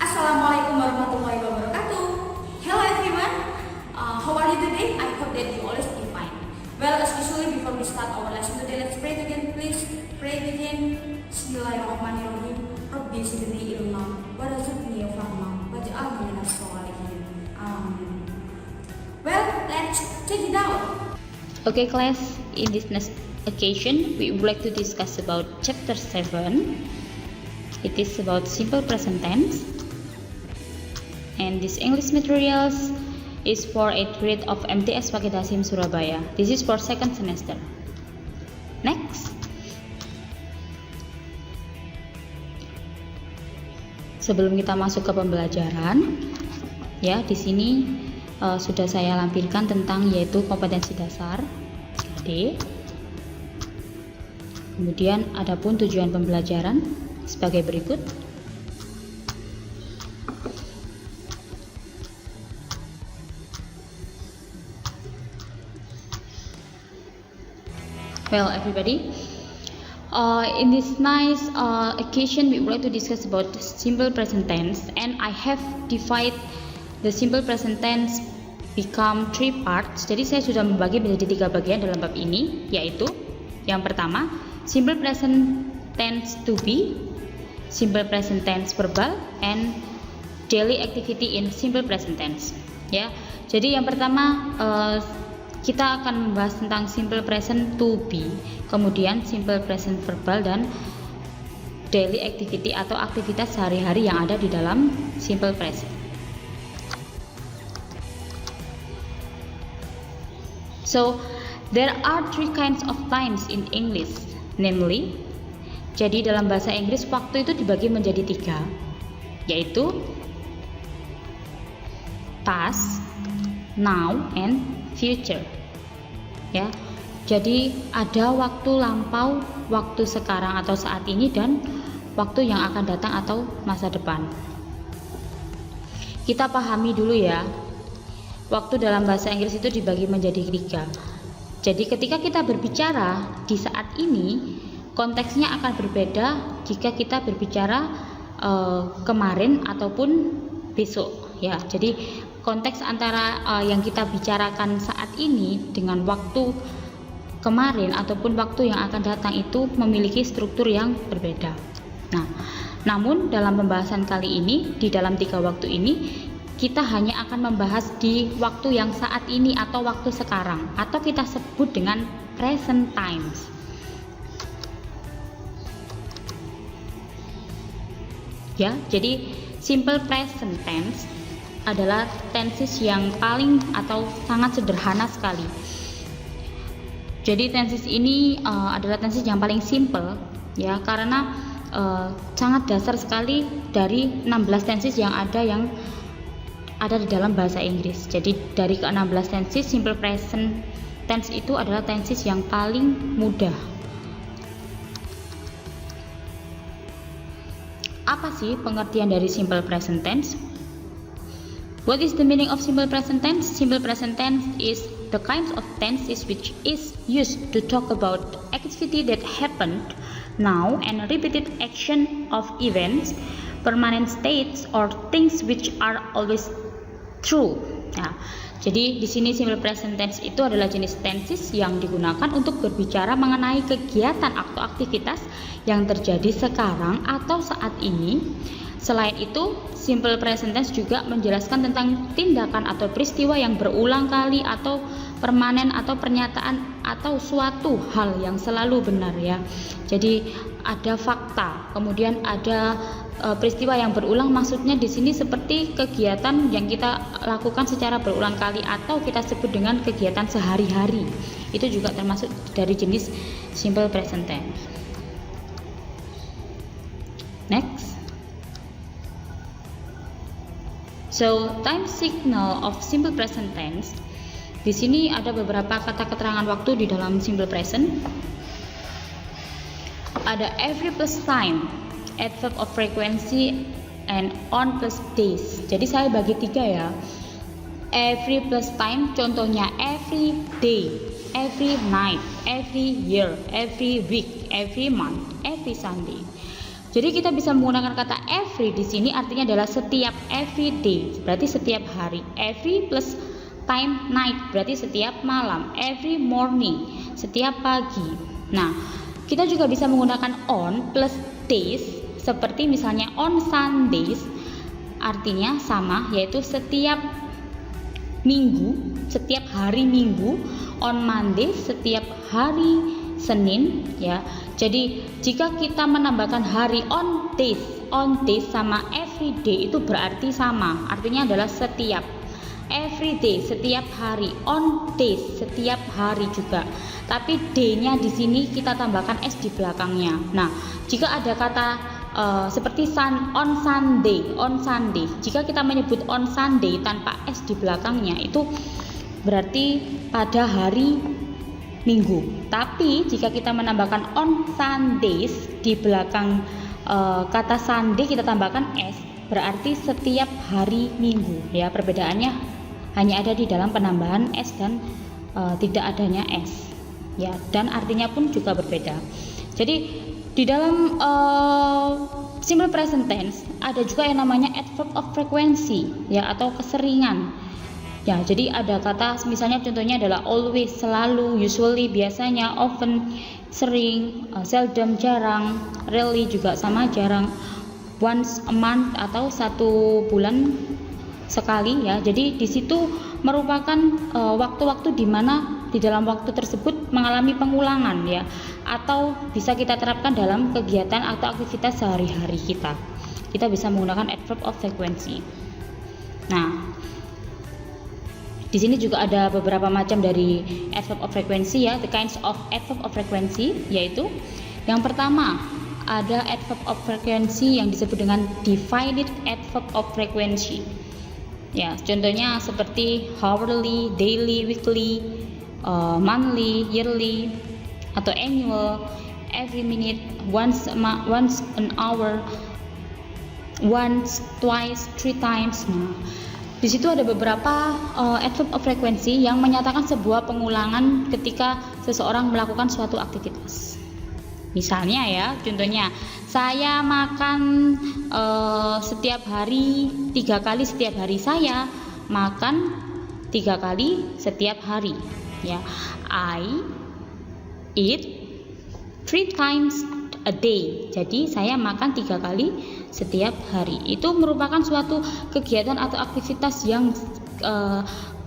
Assalamualaikum warahmatullahi wabarakatuh. Hello everyone. How are you today? I hope that you always be fine. Well, as usually before we start our lesson today, let's pray again. Please pray again. Bismillahirrahmanirrahim. Rabbi zidni ilma warzuqni fahma waj'alni minas sholihin. Amin. Well, let's check it out. Okay class, in this next occasion we would like to discuss about chapter 7. It is about simple present tense, and this English materials is for 8th grade of MTS Fakih Hasim Surabaya. This is for second semester. Next. Sebelum kita masuk ke pembelajaran, ya di sini sudah saya lampirkan tentang yaitu kompetensi dasar D. Kemudian adapun tujuan pembelajaran sebagai berikut. Well, everybody, in this nice occasion we would like to discuss about simple present tense, and I have divided the simple present tense become 3 parts. Jadi saya sudah membagi menjadi 3 bagian dalam bab ini, yaitu yang pertama simple present tense to be, simple present tense verbal, and daily activity in simple present tense. Ya, jadi yang pertama kita akan membahas tentang simple present to be, kemudian simple present verbal, dan daily activity atau aktivitas sehari-hari yang ada di dalam simple present. So, there are 3 kinds of times in English, namely, jadi dalam bahasa Inggris waktu itu dibagi menjadi 3, yaitu past, now, and future. Ya, jadi ada waktu lampau, waktu sekarang atau saat ini, dan waktu yang akan datang atau masa depan. Kita pahami dulu ya, waktu dalam bahasa Inggris itu dibagi menjadi 3. Jadi ketika kita berbicara di saat ini, konteksnya akan berbeda jika kita berbicara kemarin ataupun besok. Ya, jadi konteks antara yang kita bicarakan saat ini dengan waktu kemarin ataupun waktu yang akan datang itu memiliki struktur yang berbeda. Nah, namun dalam pembahasan kali ini, di dalam 3 waktu ini, kita hanya akan membahas di waktu yang saat ini atau waktu sekarang, atau kita sebut dengan present times. Ya, jadi simple present tense adalah tenses yang paling atau sangat sederhana sekali. Jadi tenses ini adalah tenses yang paling simple, ya, karena sangat dasar sekali dari 16 tenses yang ada di dalam bahasa Inggris. Jadi dari ke-16 tenses, simple present tense itu adalah tenses yang paling mudah. Apa sih pengertian dari simple present tense? What is the meaning of simple present tense? Simple present tense is the kinds of tenses which is used to talk about activity that happened now and repeated action of events, permanent states, or things which are always true. Nah, jadi di sini simple present tense itu adalah jenis tenses yang digunakan untuk berbicara mengenai kegiatan atau aktivitas yang terjadi sekarang atau saat ini. Selain itu, simple present tense juga menjelaskan tentang tindakan atau peristiwa yang berulang kali atau permanen atau pernyataan atau suatu hal yang selalu benar, ya. Jadi ada fakta, kemudian ada peristiwa yang berulang, maksudnya di sini seperti kegiatan yang kita lakukan secara berulang kali atau kita sebut dengan kegiatan sehari-hari. Itu juga termasuk dari jenis simple present tense. Next. So, time signal of simple present tense. Di sini ada beberapa kata keterangan waktu di dalam simple present. Ada every plus time, adverb of frequency, and on plus days. Jadi saya bagi 3 ya. Every plus time, contohnya every day, every night, every year, every week, every month, every Sunday. Jadi kita bisa menggunakan kata every di sini artinya adalah setiap, every day berarti setiap hari. Every plus time night berarti setiap malam. Every morning setiap pagi. Nah, kita juga bisa menggunakan on plus days seperti misalnya on Sundays artinya sama, yaitu setiap minggu, setiap hari Minggu. On Monday setiap hari Senin ya. Jadi jika kita menambahkan hari on days sama every day itu berarti sama, artinya adalah setiap. Every day setiap hari, on days setiap hari juga. Tapi D-nya di sini kita tambahkan S di belakangnya. Nah, jika ada kata seperti on Sunday. Jika kita menyebut on Sunday tanpa S di belakangnya itu berarti pada hari Minggu. Tapi jika kita menambahkan on Sundays di belakang kata Sunday kita tambahkan S, berarti setiap hari Minggu. Ya, perbedaannya hanya ada di dalam penambahan S dan tidak adanya S. Ya, dan artinya pun juga berbeda. Jadi di dalam simple present tense ada juga yang namanya adverb of frequency ya, atau keseringan. Ya, jadi ada kata misalnya contohnya adalah always, selalu, usually, biasanya, often, sering, seldom, jarang, rarely juga sama jarang, once a month atau 1 bulan sekali ya. Jadi di situ merupakan waktu-waktu di mana di dalam waktu tersebut mengalami pengulangan ya, atau bisa kita terapkan dalam kegiatan atau aktivitas sehari-hari kita. Kita bisa menggunakan adverb of frequency. Nah, di sini juga ada beberapa macam dari adverb of frequency ya, the kinds of adverb of frequency, yaitu yang pertama ada adverb of frequency yang disebut dengan definite adverb of frequency. Ya, contohnya seperti hourly, daily, weekly, monthly, yearly, atau annual, every minute, once an hour, once, twice, 3 times. Nah, di situ ada beberapa adverb of frequency yang menyatakan sebuah pengulangan ketika seseorang melakukan suatu aktivitas. Misalnya ya, contohnya saya makan setiap hari 3 kali setiap hari. Saya makan 3 kali setiap hari. Ya, I eat 3 times a day. Jadi saya makan 3 kali setiap hari. Itu merupakan suatu kegiatan atau aktivitas yang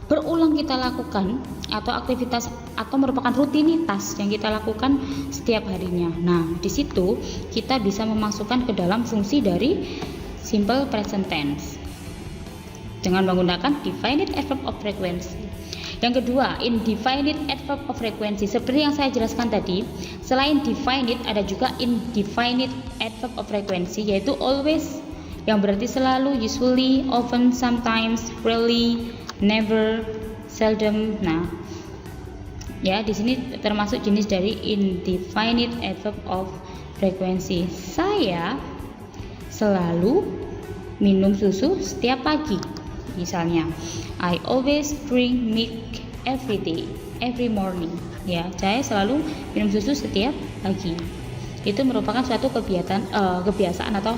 berulang kita lakukan, atau aktivitas atau merupakan rutinitas yang kita lakukan setiap harinya. Nah, di situ kita bisa memasukkan ke dalam fungsi dari simple present tense dengan menggunakan definite adverb of frequency. Yang kedua, indefinite adverb of frequency. Seperti yang saya jelaskan tadi, selain definite ada juga indefinite adverb of frequency, yaitu always yang berarti selalu, usually, often, sometimes, rarely, never, seldom. Nah, ya di sini termasuk jenis dari indefinite adverb of frequency. Saya selalu minum susu setiap pagi. Misalnya, I always drink milk every day, every morning. Ya, saya selalu minum susu setiap pagi. Itu merupakan suatu kebiasaan atau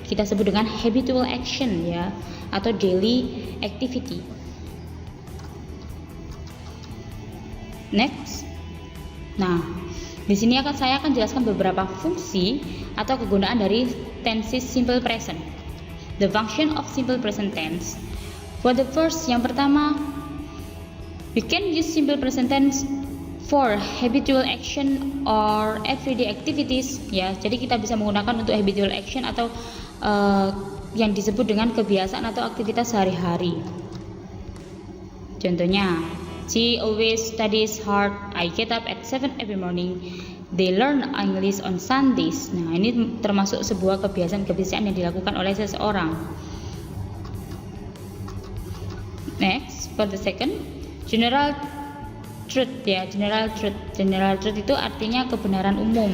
kita sebut dengan habitual action ya, atau daily activity. Next. Nah, di sini saya akan jelaskan beberapa fungsi atau kegunaan dari tenses simple present. The function of simple present tense. For the first, yang pertama, we can use simple present tense for habitual action or everyday activities. Ya, jadi kita bisa menggunakan untuk habitual action atau yang disebut dengan kebiasaan atau aktivitas sehari-hari. Contohnya, she always studies hard. I get up at 7 every morning. They learn English on Sundays. Nah, ini termasuk sebuah kebiasaan yang dilakukan oleh seseorang. Next, for the second, general truth ya. General truth itu artinya kebenaran umum.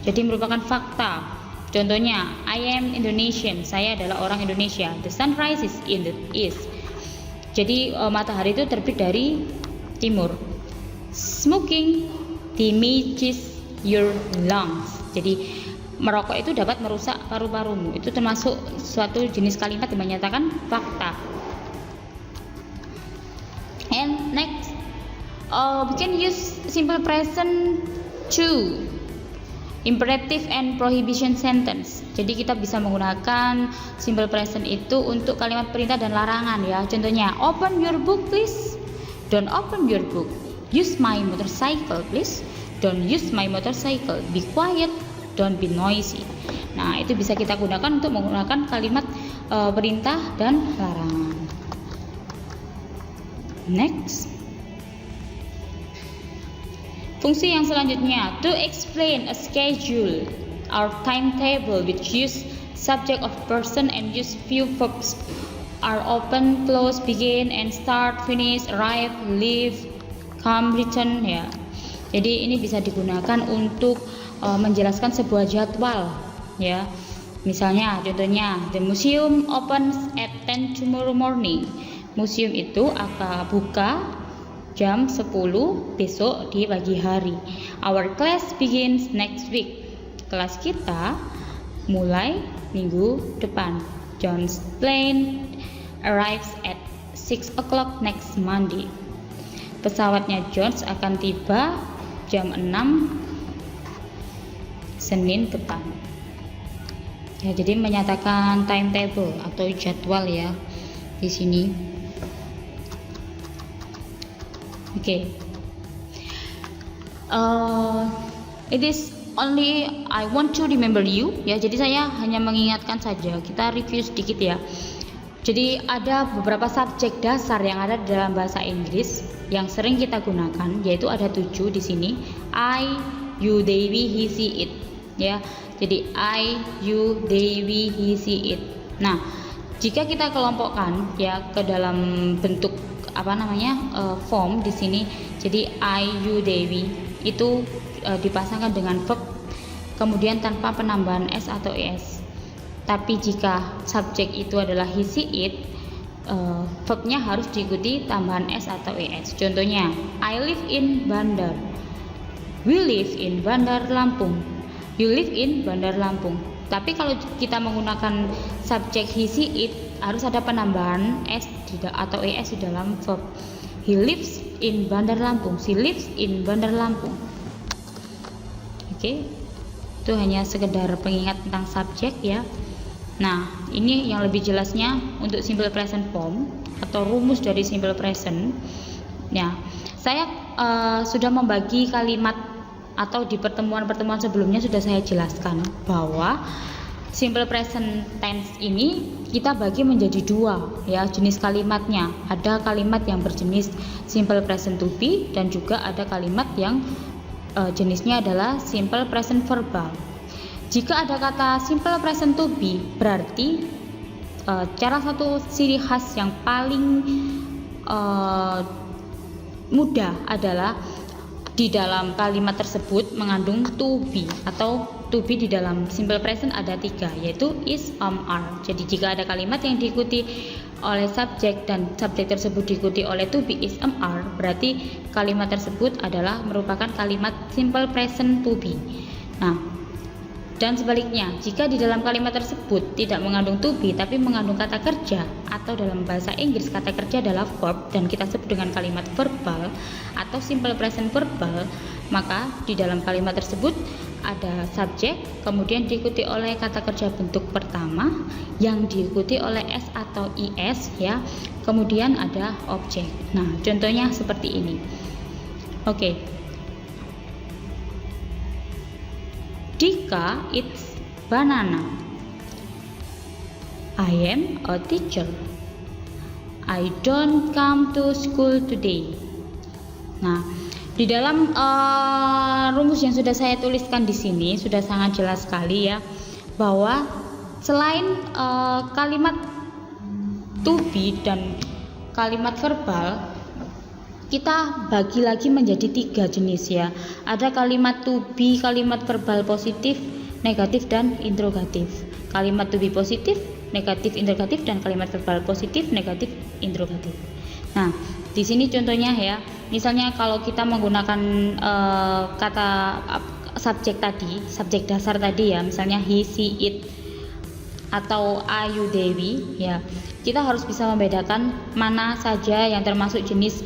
Jadi merupakan fakta. Contohnya, I am Indonesian. Saya adalah orang Indonesia. The sun rises in the east. Jadi matahari itu terbit dari timur. Smoking damages your lungs. Jadi merokok itu dapat merusak paru-parumu. Itu termasuk suatu jenis kalimat yang menyatakan fakta. And next, we can use simple present to imperative and prohibition sentence. Jadi kita bisa menggunakan simple present itu untuk kalimat perintah dan larangan ya. Contohnya, open your book please. Don't open your book. Use my motorcycle please. Don't use my motorcycle. Be quiet. Don't be noisy. Nah, itu bisa kita gunakan untuk menggunakan kalimat perintah dan larangan. Next. Fungsi yang selanjutnya, to explain a schedule or timetable which use subject of person and use few verbs are open, close, begin and start, finish, arrive, leave, come, return ya. Jadi ini bisa digunakan untuk menjelaskan sebuah jadwal ya. Misalnya contohnya, the museum opens at 10 tomorrow morning. Museum itu akan buka jam 10 besok di pagi hari. Our class begins next week. Kelas kita mulai minggu depan. John's plane arrives at 6 o'clock next Monday. Pesawatnya Jones akan tiba jam 6 Senin depan. Ya, jadi menyatakan timetable atau jadwal ya di sini. Okay. It is only I want to remember you ya. Jadi saya hanya mengingatkan saja. Kita review sedikit ya. Jadi ada beberapa subjek dasar yang ada dalam bahasa Inggris yang sering kita gunakan, yaitu ada 7 di sini. I, you, they, we, he, she, it. Ya. Jadi I, you, they, we, he, she, it. Nah, jika kita kelompokkan ya ke dalam bentuk form di sini, jadi I, you, they, we itu dipasangkan dengan verb kemudian tanpa penambahan s atau es. Tapi jika subjek itu adalah he, she, it, verbnya harus diikuti tambahan s atau es. Contohnya, I live in Bandar. We live in Bandar Lampung. You live in Bandar Lampung. Tapi kalau kita menggunakan subjek he, she, it, harus ada penambahan s atau es di dalam verb. He lives in Bandar Lampung. She lives in Bandar Lampung. Oke. Itu hanya sekedar pengingat tentang subjek ya. Nah, ini yang lebih jelasnya untuk simple present form atau rumus dari simple present. Ya, saya sudah membagi kalimat atau di pertemuan-pertemuan sebelumnya sudah saya jelaskan bahwa simple present tense ini kita bagi menjadi 2 ya jenis kalimatnya. Ada kalimat yang berjenis simple present to be dan juga ada kalimat yang jenisnya adalah simple present verbal. Jika ada kata simple present to be, berarti cara satu ciri khas yang paling mudah adalah di dalam kalimat tersebut mengandung to be, atau to be di dalam simple present ada 3, yaitu is, are. Jadi jika ada kalimat yang diikuti oleh subjek dan subjek tersebut diikuti oleh to be, is, are, berarti kalimat tersebut adalah merupakan kalimat simple present to be. Nah, dan sebaliknya, jika di dalam kalimat tersebut tidak mengandung to be tapi mengandung kata kerja, atau dalam bahasa Inggris kata kerja adalah verb dan kita sebut dengan kalimat verbal atau simple present verbal, maka di dalam kalimat tersebut ada subjek kemudian diikuti oleh kata kerja bentuk pertama yang diikuti oleh s atau is ya, kemudian ada objek. Nah, contohnya seperti ini. Oke. Dika eats banana. I am a teacher. I don't come to school today. Nah, di dalam rumus yang sudah saya tuliskan di sini sudah sangat jelas sekali ya bahwa selain kalimat to be dan kalimat verbal kita bagi lagi menjadi 3 jenis ya. Ada kalimat to be, kalimat verbal positif, negatif, dan interrogatif. Kalimat to be positif, negatif, interrogatif, dan kalimat verbal positif, negatif, interrogatif. Nah, di sini contohnya ya. Misalnya kalau kita menggunakan kata subjek tadi, subjek dasar tadi ya, misalnya he, she, it, atau Ayu Dewi ya, kita harus bisa membedakan mana saja yang termasuk jenis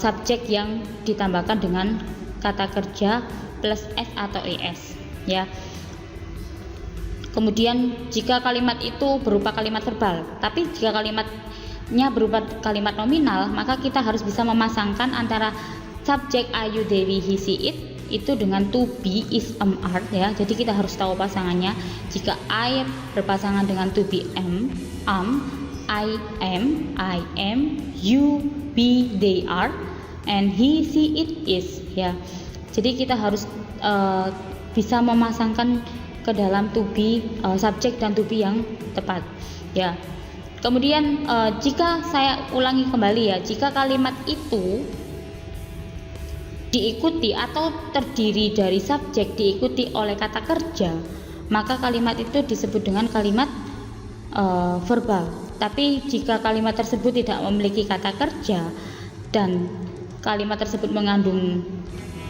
subjek yang ditambahkan dengan kata kerja plus s atau es ya. Kemudian jika kalimat itu berupa kalimat verbal, tapi jika kalimatnya berupa kalimat nominal, maka kita harus bisa memasangkan antara subjek Ayu Dewi he, she, it itu dengan to be, is, are ya. Jadi kita harus tahu pasangannya. Jika I berpasangan dengan to be am, I am, you, be, they are, and he, she, it is ya. Jadi kita harus bisa memasangkan ke dalam to be, subjek dan to be yang tepat ya. Kemudian jika saya ulangi kembali ya, jika kalimat itu diikuti atau terdiri dari subjek diikuti oleh kata kerja, maka kalimat itu disebut dengan kalimat verbal. Tapi jika kalimat tersebut tidak memiliki kata kerja dan kalimat tersebut mengandung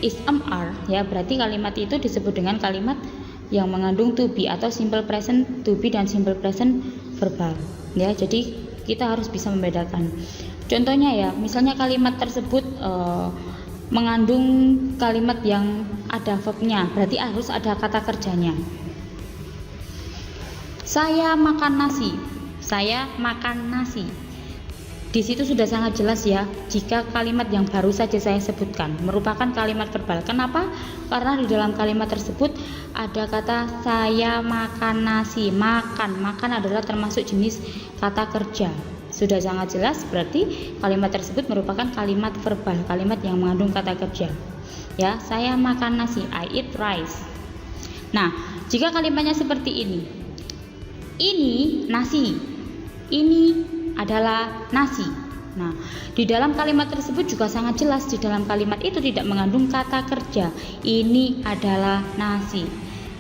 is, are ya, berarti kalimat itu disebut dengan kalimat yang mengandung to be atau simple present to be dan simple present verbal ya. Jadi kita harus bisa membedakan. Contohnya ya, misalnya kalimat tersebut mengandung kalimat yang ada verbnya, berarti harus ada kata kerjanya. Saya makan nasi. Saya makan nasi. Di situ sudah sangat jelas ya, jika kalimat yang baru saja saya sebutkan merupakan kalimat verbal. Kenapa? Karena di dalam kalimat tersebut ada kata saya makan nasi. Makan adalah termasuk jenis kata kerja. Sudah sangat jelas, berarti kalimat tersebut merupakan kalimat verbal, kalimat yang mengandung kata kerja. Ya, saya makan nasi, I eat rice. Nah, jika kalimatnya seperti ini nasi, ini adalah nasi. Nah, di dalam kalimat tersebut juga sangat jelas, di dalam kalimat itu tidak mengandung kata kerja. Ini adalah nasi.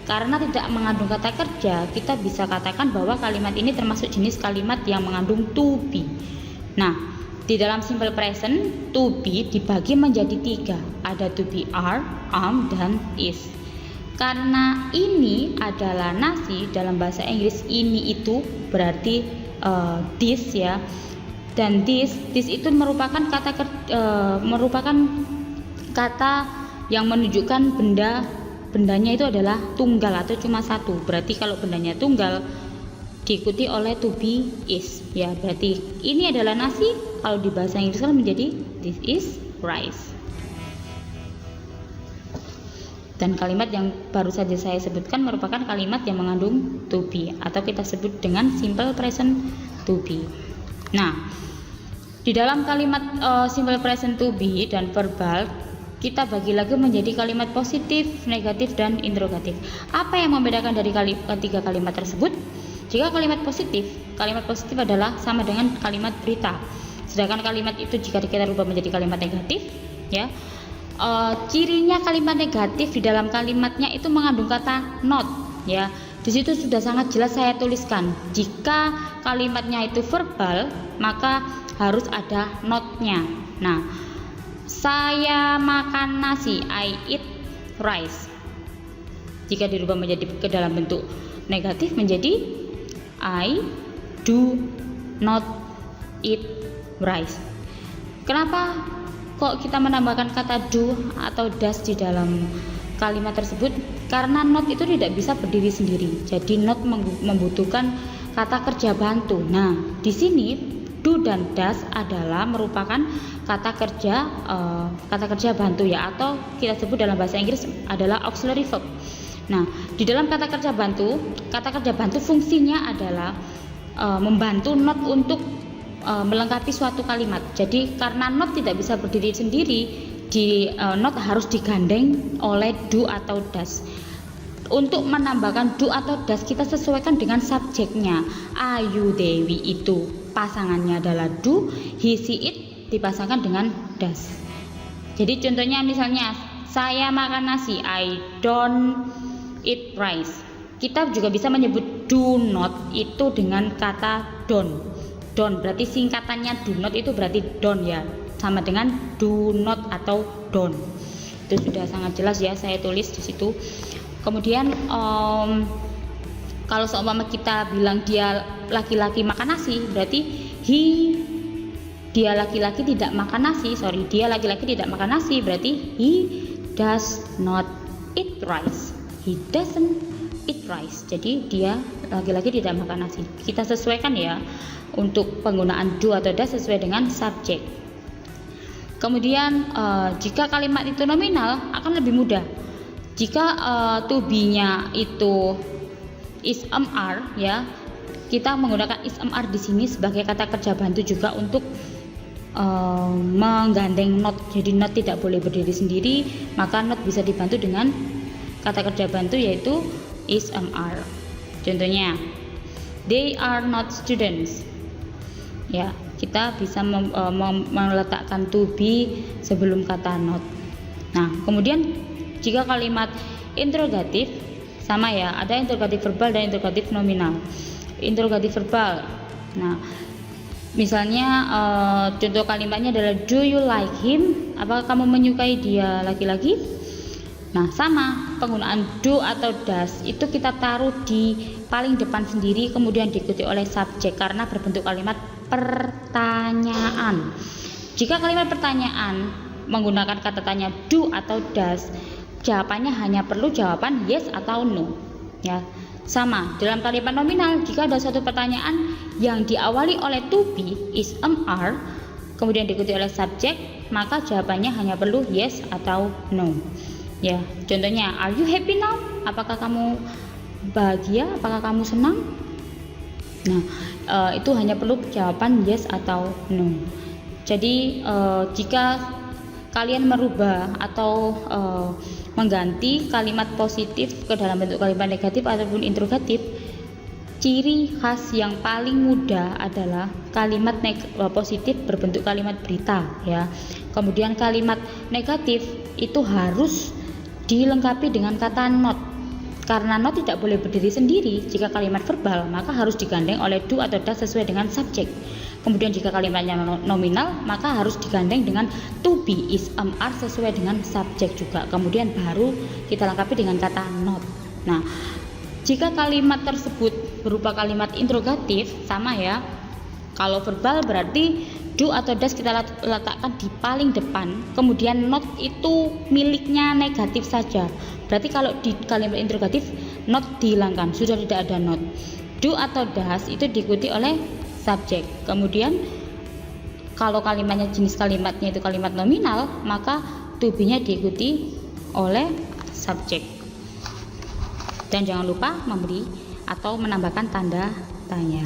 Karena tidak mengandung kata kerja, kita bisa katakan bahwa kalimat ini termasuk jenis kalimat yang mengandung to be. Nah, di dalam simple present, to be dibagi menjadi 3. Ada to be are, am, dan is. Karena ini adalah nasi, dalam bahasa Inggris ini itu berarti this ya. Dan this itu merupakan kata yang menunjukkan bendanya itu adalah tunggal atau cuma satu. Berarti kalau bendanya tunggal diikuti oleh to be is ya, berarti ini adalah nasi. Kalau di bahasa Inggris kan menjadi this is rice. Dan kalimat yang baru saja saya sebutkan merupakan kalimat yang mengandung to be atau kita sebut dengan simple present to be. Nah, di dalam kalimat simple present to be dan verbal kita bagi lagi menjadi kalimat positif, negatif, dan interrogatif. Apa yang membedakan dari ketiga kalimat tersebut? Jika kalimat positif adalah sama dengan kalimat berita. Sedangkan kalimat itu jika kita rubah menjadi kalimat negatif, ya, cirinya kalimat negatif di dalam kalimatnya itu mengandung kata not, ya. Di situ sudah sangat jelas saya tuliskan. Jika kalimatnya itu verbal, maka harus ada notnya. Nah, saya makan nasi, I eat rice. Jika dirubah menjadi ke dalam bentuk negatif menjadi I do not eat rice. Kenapa kok kita menambahkan kata do atau does di dalam kalimat tersebut? Karena not itu tidak bisa berdiri sendiri. Jadi not membutuhkan kata kerja bantu. Nah, di sini do dan does adalah merupakan kata kerja bantu ya, atau kita sebut dalam bahasa Inggris adalah auxiliary verb. Nah, di dalam kata kerja bantu fungsinya adalah membantu not untuk melengkapi suatu kalimat. Jadi karena not tidak bisa berdiri sendiri, not harus digandeng oleh do atau does. Untuk menambahkan do atau does kita sesuaikan dengan subjeknya. Ayu Dewi itu pasangannya adalah do, he, she, it dipasangkan dengan does. Jadi contohnya misalnya saya makan nasi, I don't eat rice. Kita juga bisa menyebut do not itu dengan kata don't. Don't berarti singkatannya do not itu berarti don't ya, sama dengan do not atau don't. Itu sudah sangat jelas ya, saya tulis di situ. Kemudian kalau seumpama kita bilang dia laki-laki makan nasi, berarti dia laki-laki tidak makan nasi. Dia laki-laki tidak makan nasi, berarti he does not eat rice. He doesn't eat rice. Jadi dia laki-laki tidak makan nasi. Kita sesuaikan ya untuk penggunaan do atau does sesuai dengan subjek. Kemudian jika kalimat itu nominal akan lebih mudah. Jika to be-nya itu is are ya, kita menggunakan is are di sini sebagai kata kerja bantu juga untuk menggandeng not. Jadi not tidak boleh berdiri sendiri, maka not bisa dibantu dengan kata kerja bantu yaitu is are. Contohnya, they are not students. Ya, kita bisa meletakkan to be sebelum kata not. Nah, kemudian jika kalimat interrogatif sama ya, ada interrogatif verbal dan interrogatif nominal. Interrogatif verbal. Nah, misalnya contoh kalimatnya adalah do you like him? Apakah kamu menyukai dia laki-laki? Nah, sama penggunaan do atau does itu kita taruh di paling depan sendiri, kemudian diikuti oleh subjek karena berbentuk kalimat pertanyaan. Jika kalimat pertanyaan menggunakan kata tanya do atau does, jawabannya hanya perlu jawaban yes atau no. Ya, sama dalam kalimat nominal. Jika ada suatu pertanyaan yang diawali oleh to be is are, kemudian diikuti oleh subjek, maka jawabannya hanya perlu yes atau no. Ya, contohnya, are you happy now? Apakah kamu bahagia? Apakah kamu senang? Nah, itu hanya perlu jawaban yes atau no. Jadi, jika kalian merubah atau mengganti kalimat positif ke dalam bentuk kalimat negatif ataupun interrogatif, ciri khas yang paling mudah adalah kalimat positif berbentuk kalimat berita ya. Kemudian kalimat negatif itu harus dilengkapi dengan kata not. Karena not tidak boleh berdiri sendiri. Jika kalimat verbal, maka harus digandeng oleh do atau does sesuai dengan subjek. Kemudian jika kalimatnya nominal, maka harus digandeng dengan to be is are sesuai dengan subjek juga. Kemudian baru kita lengkapi dengan kata not. Nah, jika kalimat tersebut berupa kalimat interrogatif, sama ya. Kalau verbal berarti do atau does kita letakkan di paling depan, kemudian not itu miliknya negatif saja. Berarti kalau di kalimat interrogatif not dihilangkan, sudah tidak ada not. Do atau does itu diikuti oleh subjek. Kemudian kalau kalimatnya jenis kalimatnya itu kalimat nominal, maka to be-nya diikuti oleh subjek. Dan jangan lupa memberi atau menambahkan tanda tanya.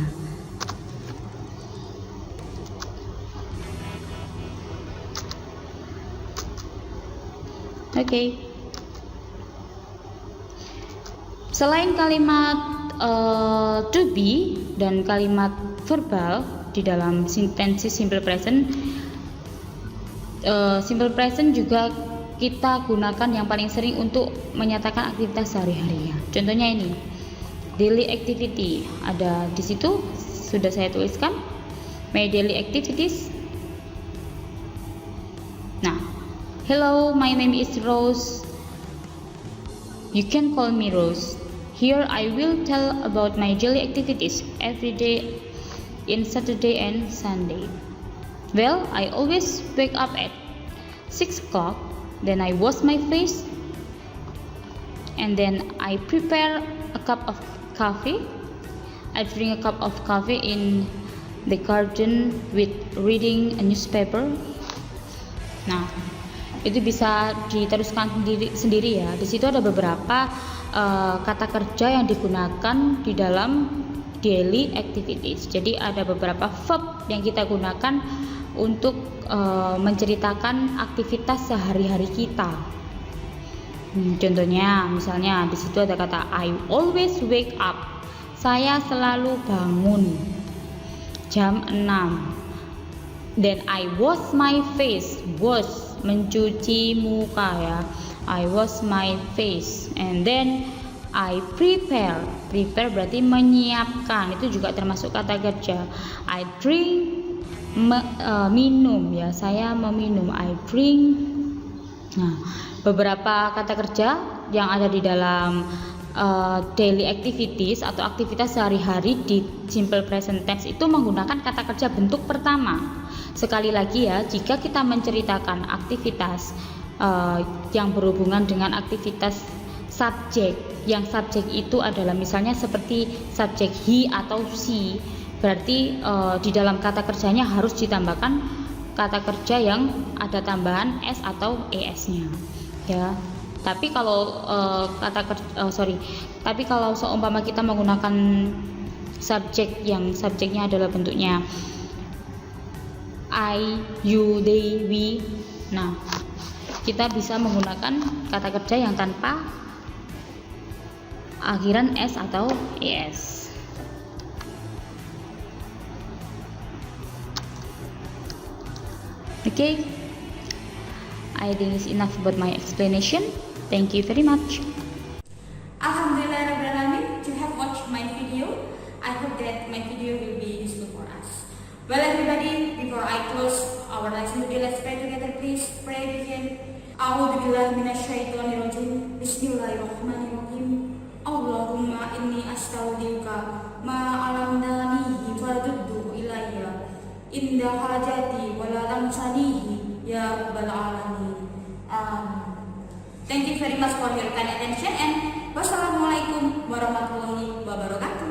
Oke. Selain kalimat to be dan kalimat verbal di dalam tenses simple present, simple present juga kita gunakan yang paling sering untuk menyatakan aktivitas sehari-hari. Contohnya ini, daily activity. Ada di situ sudah saya tuliskan. My daily activities. Nah, hello, my name is Rose. You can call me Rose. Here I will tell about my daily activities every day in Saturday and Sunday. Well, I always wake up at 6 o'clock. Then I wash my face. And then I prepare a cup of coffee. I drink a cup of coffee in the garden with reading a newspaper. Nah, itu bisa diteruskan sendiri ya. Di situ ada beberapa kata kerja yang digunakan di dalam daily activities. Jadi ada beberapa verb yang kita gunakan untuk menceritakan aktivitas sehari-hari kita. Contohnya, misalnya di situ ada kata I always wake up. Saya selalu bangun. jam 6. Then I wash my face. Wash, mencuci muka ya. I wash my face. And then I prepare. Prepare berarti menyiapkan. Itu juga termasuk kata kerja. I drink, minum ya. Saya meminum. I drink. Nah, beberapa kata kerja yang ada di dalam daily activities atau aktivitas sehari-hari di simple present tense itu menggunakan kata kerja bentuk pertama. Sekali lagi ya, jika kita menceritakan aktivitas yang berhubungan dengan aktivitas subjek, yang subjek itu adalah misalnya seperti subjek he atau she, berarti di dalam kata kerjanya harus ditambahkan kata kerja yang ada tambahan s atau es-nya ya. Tapi kalau tapi kalau seumpama kita menggunakan subjek yang subjeknya adalah bentuknya I, you, they, we, nah kita bisa menggunakan kata kerja yang tanpa akhiran s atau es. Okay, I think it's enough about my explanation. Thank you very much. Alhamdulillah to have watched my video. I hope that my video will be useful for us. Well everybody, before I close our lesson today, let's pray together. Please pray begin. A'udzubillahi minasyaitonirrajim. Bismillahirrahmanirrahim. Allahumma inni astaudiuka ma 'allamtani farduddu ilayya inda hajati wa la tansanihi ya rabbal alamin. Thank you very much for your kind attention and wassalamualaikum warahmatullahi wabarakatuh.